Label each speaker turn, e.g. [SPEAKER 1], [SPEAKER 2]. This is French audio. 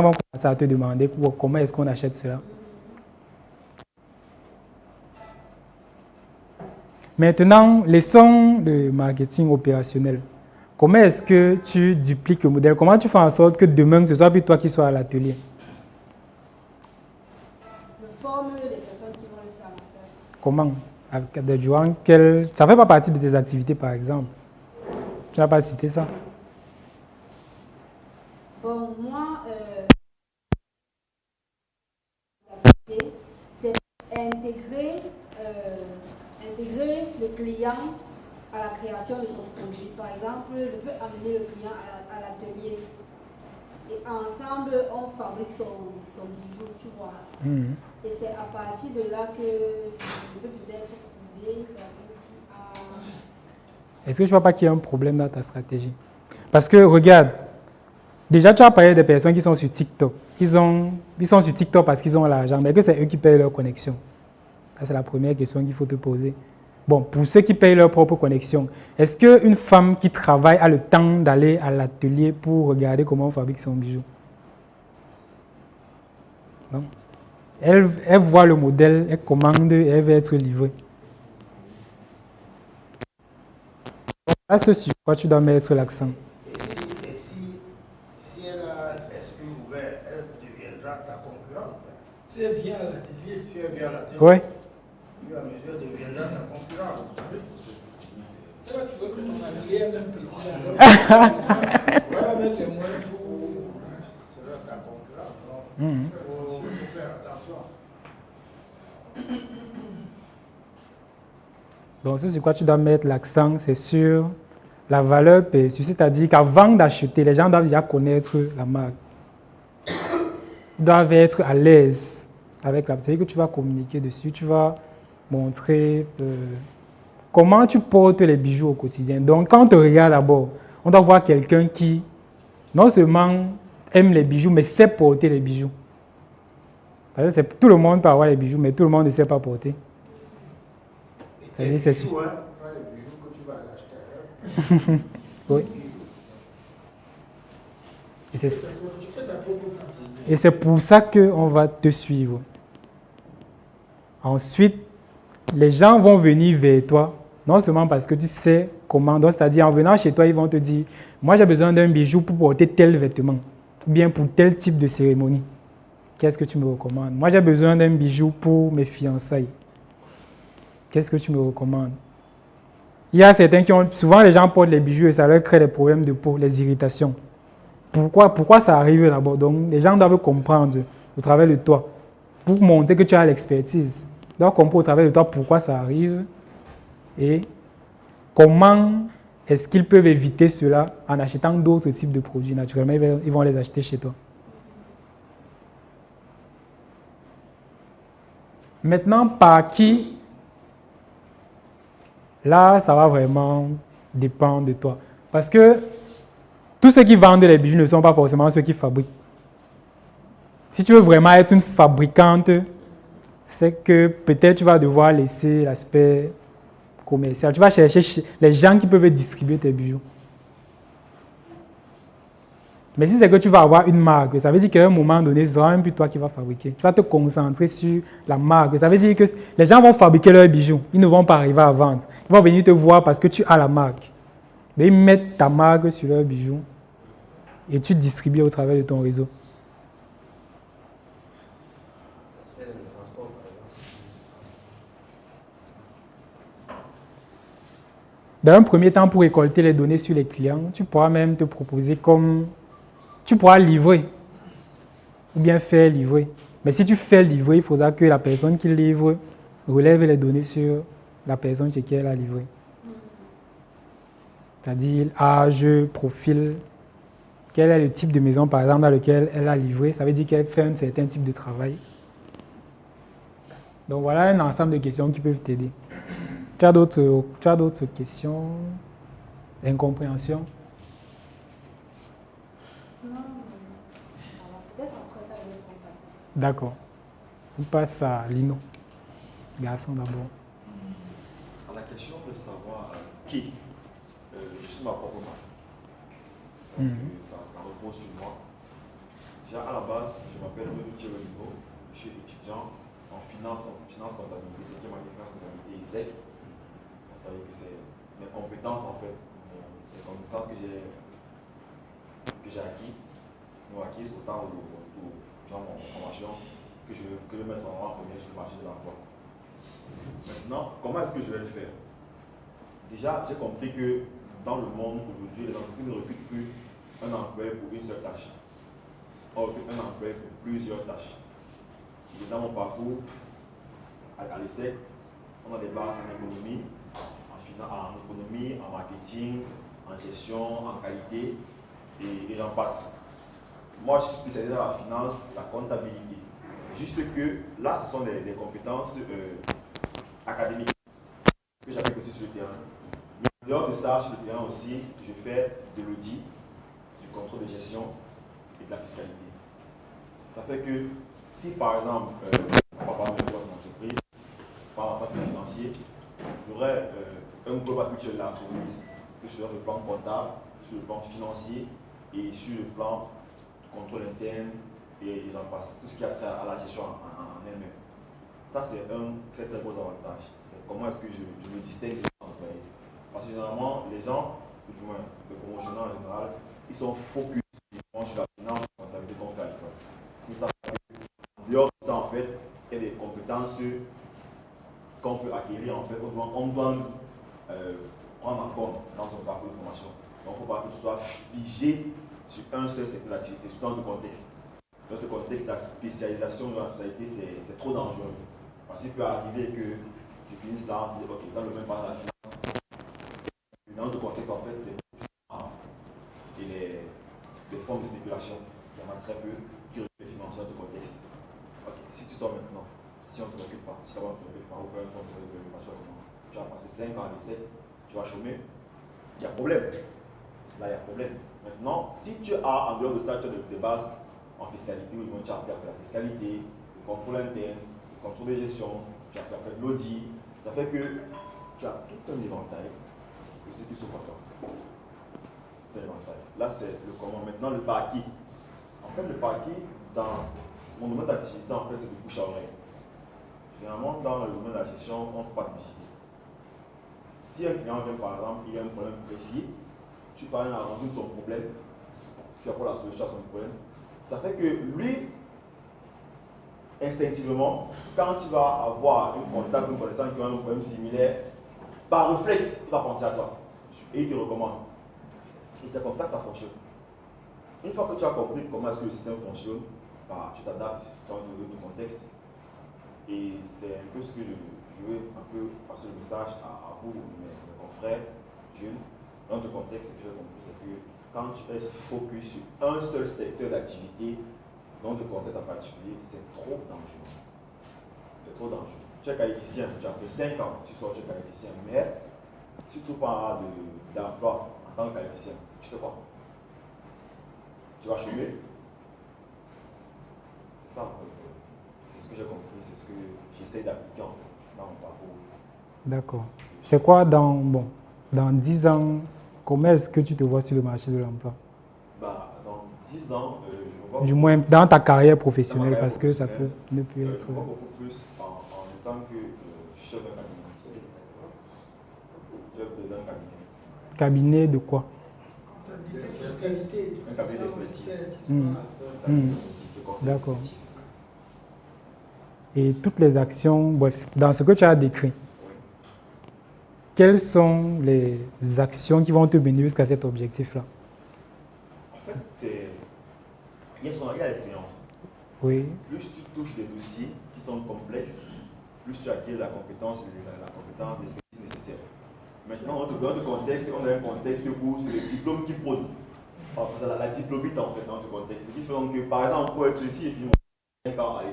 [SPEAKER 1] vont commencer à te demander comment est-ce qu'on achète cela. Maintenant, leçon de marketing opérationnel. Comment est-ce que tu dupliques le modèle? Comment tu fais en sorte que demain, ce soit plus toi qui sois à l'atelier?
[SPEAKER 2] Je forme les personnes qui vont le faire à ma place.
[SPEAKER 1] Comment? Ça ne fait pas partie de tes activités, par exemple. Tu n'as pas cité ça?
[SPEAKER 2] Bon, moi, c'est intégrer le client à la création de son projet. Par exemple, je peux amener le client à l'atelier et ensemble, on fabrique son bijou, tu vois. Et c'est à partir de là que je peux peut-être trouver une personne qui a...
[SPEAKER 1] Est-ce que tu ne vois pas qu'il y a un problème dans ta stratégie? Parce que, regarde, déjà, tu as parlé des personnes qui sont sur TikTok. Ils sont sur TikTok parce qu'ils ont l'argent, mais que c'est eux qui payent leur connexion. Ça, c'est la première question qu'il faut te poser. Bon, pour ceux qui payent leur propre connexion, est-ce qu'une femme qui travaille a le temps d'aller à l'atelier pour regarder comment on fabrique son bijou? Non. Elle voit le modèle, elle commande et elle va être livrée. Là, c'est sur quoi tu dois mettre l'accent.
[SPEAKER 3] Et si elle a l'esprit ouvert, elle deviendra ta concurrente.
[SPEAKER 4] Si elle vient à l'atelier.
[SPEAKER 3] Si elle vient à l'atelier,
[SPEAKER 1] Oui.
[SPEAKER 3] lui à mesure deviendra ta concurrente.
[SPEAKER 4] C'est vrai que tu veux que ton atelier est même petit. On va mettre les moyens pour...
[SPEAKER 3] Sera ta concurrente. Il faut faire attention.
[SPEAKER 1] Donc, ce sur quoi tu dois mettre l'accent, c'est sur la valeur perçue. C'est-à-dire qu'avant d'acheter, les gens doivent déjà connaître la marque. Ils doivent être à l'aise avec la... C'est-à-dire que tu vas communiquer dessus, tu vas montrer comment tu portes les bijoux au quotidien. Donc, quand on te regarde d'abord, on doit voir quelqu'un qui, non seulement aime les bijoux, mais sait porter les bijoux. Parce que tout le monde peut avoir les bijoux, mais tout le monde ne sait pas porter.
[SPEAKER 3] Et les bijoux, hein, pas les bijoux que tu vas l'acheter.
[SPEAKER 1] Oui. Et c'est pour ça qu'on va te suivre. Ensuite, les gens vont venir vers toi, non seulement parce que tu sais comment, c'est-à-dire en venant chez toi, ils vont te dire, moi j'ai besoin d'un bijou pour porter tel vêtement, ou bien pour tel type de cérémonie. Qu'est-ce que tu me recommandes? Moi j'ai besoin d'un bijou pour mes fiançailles. Qu'est-ce que tu me recommandes? Il y a certains qui ont... Souvent, les gens portent les bijoux et ça leur crée des problèmes de peau, les irritations. Pourquoi ça arrive d'abord? Donc, les gens doivent comprendre au travers de toi pour montrer que tu as l'expertise. Ils doivent comprendre au travers de toi pourquoi ça arrive et comment est-ce qu'ils peuvent éviter cela en achetant d'autres types de produits. Naturellement, ils vont les acheter chez toi. Maintenant, par qui? Là, ça va vraiment dépendre de toi. Parce que tous ceux qui vendent les bijoux ne sont pas forcément ceux qui fabriquent. Si tu veux vraiment être une fabricante, c'est que peut-être tu vas devoir laisser l'aspect commercial. Tu vas chercher les gens qui peuvent distribuer tes bijoux. Mais si c'est que tu vas avoir une marque, ça veut dire qu'à un moment donné, ce sera même plus toi qui vas fabriquer. Tu vas te concentrer sur la marque. Ça veut dire que les gens vont fabriquer leurs bijoux. Ils ne vont pas arriver à vendre. Ils vont venir te voir parce que tu as la marque. Ils mettent ta marque sur leurs bijoux et tu distribues au travers de ton réseau. Dans un premier temps, pour récolter les données sur les clients, tu pourras même te proposer comme... Tu pourras livrer ou bien faire livrer. Mais si tu fais livrer, il faudra que la personne qui livre relève les données sur la personne chez qui elle a livré. C'est-à-dire âge, profil, quel est le type de maison, par exemple, dans lequel elle a livré. Ça veut dire qu'elle fait un certain type de travail. Donc voilà un ensemble de questions qui peuvent t'aider. Tu as d'autres questions? Incompréhension?
[SPEAKER 2] Non, ça va peut-être après ta leçon passée.
[SPEAKER 1] D'accord. On passe à Lino. Garçon d'abord.
[SPEAKER 5] La question de savoir qui je suis ma propre marque. Ça repose sur moi. Déjà, à la base, je m'appelle Renaud Thierry-Niveau. Je suis étudiant en finance comptabilité, c'est qui ma finance comptabilité ISEC. Vous savez que c'est mes compétences en fait, les compétences que j'ai acquises autant durant mon formation que je vais mettre en premier sur le marché de l'emploi. Maintenant, comment est-ce que je vais le faire? Déjà, j'ai compris que dans le monde aujourd'hui, les entreprises ne recrutent plus un employé pour une seule tâche. On recrute un employé pour plusieurs tâches. Et dans mon parcours, à l'ESSEC, on a des bases en économie, en marketing, en gestion, en qualité, et j'en passe. Moi, je suis spécialisé dans la finance, la comptabilité. Juste que là, ce sont des compétences académiques que j'applique aussi sur le terrain. Mais en dehors de ça, sur le terrain aussi, je fais de l'audit, du contrôle de gestion et de la fiscalité. Ça fait que si par exemple, on va parler de mon entreprise, par rapport financier, j'aurai un global picture de l'entreprise, que ce soit sur le plan comptable, sur le plan financier et sur le plan contrôle interne et j'en passe. Tout ce qui a trait à la gestion en elle-même. Ça, c'est un très très gros avantage. C'est comment est-ce que je me distingue des employés. Parce que généralement, les gens, ou du moins les promotionnels en général, ils sont focus sur la finance, la comptabilité qu'on fait à l'école. Ils savent qu'en dehors de ça, en fait, il y a des compétences qu'on peut acquérir. En fait, on doit prendre en compte dans son parcours de formation. Donc, il ne faut pas que tu sois figé sur un seul secteur d'activité, sur un contexte. Dans ce contexte, la spécialisation de la société, c'est trop dangereux. Parce qu'il peut arriver que tu finisses là, tu dis, ok, dans le même pas de la finance. Dans notre contexte, en fait, c'est et les fonds de spéculation. Il y en a très peu qui recrutent les financiers dans ce contexte. Ok, si tu sors maintenant, si on ne te recrute pas, si on ne te recrute pas, ou peu importe, tu vas passer 5 ans à l'essai, tu vas chômer, il y a problème. Là, il y a problème. Maintenant, si tu as, en dehors de ça, tu as des bases en fiscalité, où ils vont t'apprendre à faire la fiscalité, le contrôle interne, le contrôle de gestion, tu as fait de l'audit, ça fait que tu as tout un éventail de ce qui s'offre à toi. Tout un éventail. Là, c'est le comment. Maintenant, le parquet. En fait, le parquet, dans mon domaine d'activité, en fait, c'est de bouche à oreille. Généralement, dans le domaine de la gestion, on ne peut pas de publicité. Si un client vient, par exemple, il a un problème précis, tu parles à résoudre ton problème, tu apportes la solution à son problème. Ça fait que lui, instinctivement, quand tu vas avoir un contact, une connaissance qui a un problème similaire, par réflexe, il va penser à toi et il te recommande. Et c'est comme ça que ça fonctionne. Une fois que tu as compris comment est-ce que le système fonctionne, bah, tu t'adaptes, tu as un contexte. Et c'est un peu ce que je veux un peu passer le message à vous, mes confrères, jeunes. Dans le contexte, ce que j'ai compris, c'est que quand tu restes focus sur un seul secteur d'activité, dans le contexte en particulier, c'est trop dangereux. C'est trop dangereux. Tu es qualiticien, tu as fait 5 ans, tu sors, tu es qualiticien, mais si tu parles d'emploi en tant que qualiticien, tu fais quoi? Tu vas chômer? C'est ça, c'est ce que j'ai compris, c'est ce que j'essaie d'appliquer en fait, dans mon parcours.
[SPEAKER 1] D'accord. C'est quoi dans 10 ans, comment est-ce que tu te vois sur le marché de l'emploi?
[SPEAKER 5] Bah, dans 10 ans, je me vois...
[SPEAKER 1] Du moins, dans ta carrière professionnelle, parce que ça peut ne plus être...
[SPEAKER 5] Je me vois beaucoup plus en étant que chef d'un cabinet. Chef d'un cabinet.
[SPEAKER 1] Cabinet de quoi?
[SPEAKER 4] Fiscalité.
[SPEAKER 5] Un cabinet d'expertise.
[SPEAKER 1] D'accord. Et toutes les actions, bref, dans ce que tu as décrit, quelles sont les actions qui vont te mener jusqu'à cet objectif-là?
[SPEAKER 5] En fait, il y a l'expérience.
[SPEAKER 1] Oui.
[SPEAKER 5] Plus tu touches des dossiers qui sont complexes, plus tu acquiers la compétence, l'expertise nécessaire. Maintenant, dans notre contexte, on a un contexte où c'est le diplôme qui prône. La diplômite en fait dans ce contexte. Ce qui fait donc que, par exemple, pour être ici et finir 5 ans à